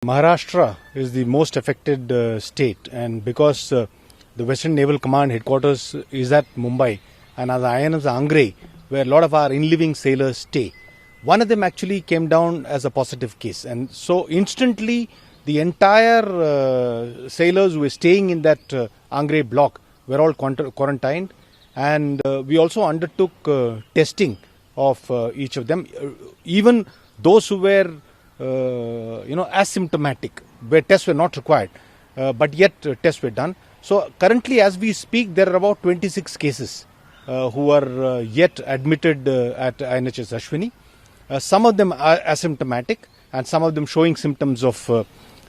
Maharashtra is the most affected state, and because the Western Naval Command headquarters is at Mumbai, and as INS Angre, where a lot of our in-living sailors stay, one of them actually came down as a positive case, and so instantly the entire sailors who were staying in that Angre block were all quarantined, and we also undertook testing of each of them, even those who were asymptomatic, where tests were not required, but yet tests were done. So currently, as we speak, there are about 26 cases who are yet admitted at INHS Ashwini. Some of them are asymptomatic, and some of them showing symptoms of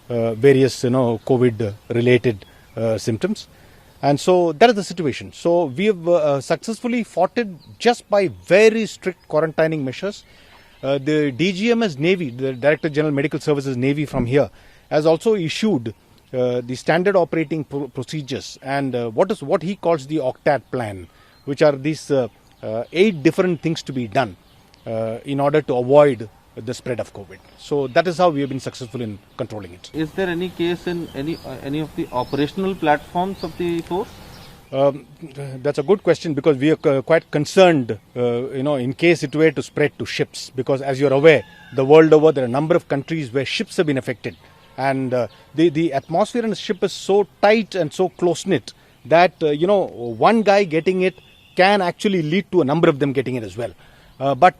various, COVID-related symptoms. And so that is the situation. So we have successfully fought it just by very strict quarantining measures. The DGMS Navy, the Director General Medical Services Navy from here, has also issued the standard operating procedures and what he calls the OCTAD plan, which are these 8 different things to be done in order to avoid the spread of COVID. So that is how we have been successful in controlling it. Is there any case in any of the operational platforms of the force? That's a good question, because we are quite concerned, in case it were to spread to ships, because as you're aware, the world over there are a number of countries where ships have been affected, and the atmosphere in a ship is so tight and so close-knit that, one guy getting it can actually lead to a number of them getting it as well. But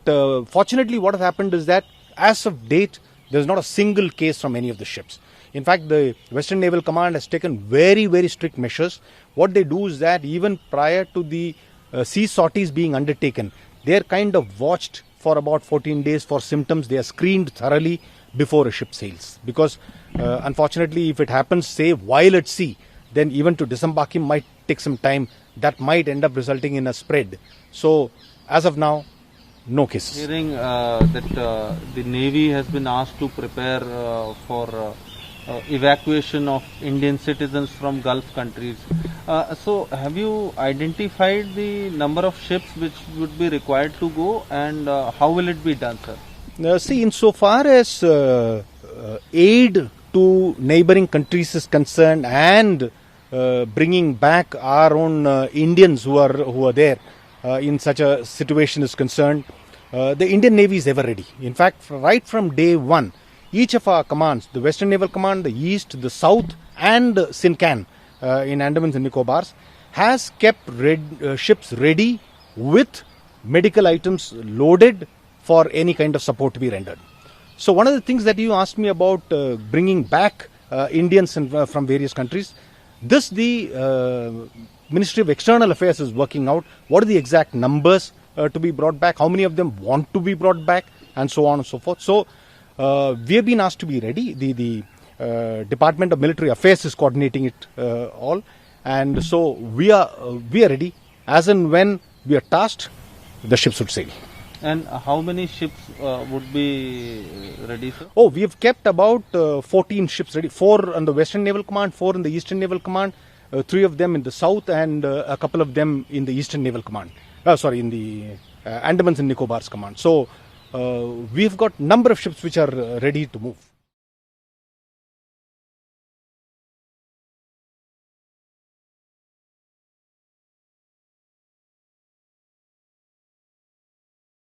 fortunately, what has happened is that as of date, there's not a single case from any of the ships. In fact, the Western Naval Command has taken very, very strict measures. What they do is that even prior to the sea sorties being undertaken, they are kind of watched for about 14 days for symptoms. They are screened thoroughly before a ship sails. Because unfortunately, if it happens, say, while at sea, then even to disembark him might take some time. That might end up resulting in a spread. So, as of now, no cases. Hearing that the Navy has been asked to prepare for evacuation of Indian citizens from Gulf countries. So have you identified the number of ships which would be required to go, and how will it be done, sir? See, insofar as aid to neighboring countries is concerned, and bringing back our own Indians who are there in such a situation is concerned, the Indian Navy is ever ready. In fact, right from day one, each of our commands, the Western Naval Command, the East, the South, and Sincan in Andamans and Nicobars, has kept ships ready with medical items loaded for any kind of support to be rendered. So one of the things that you asked me about bringing back Indians from various countries, this the Ministry of External Affairs is working out. What are the exact numbers to be brought back? How many of them want to be brought back? And so on and so forth. So we have been asked to be ready. The Department of Military Affairs is coordinating it all, and so we are ready. As and when we are tasked, the ships would sail. And how many ships would be ready, sir? Oh, we have kept about 14 ships ready. 4 on the Western Naval Command, 4 in the Eastern Naval Command, 3 of them in the South, and a couple of them in the Eastern Naval Command. In the Andamans and Nicobars Command. So we've got number of ships which are ready to move.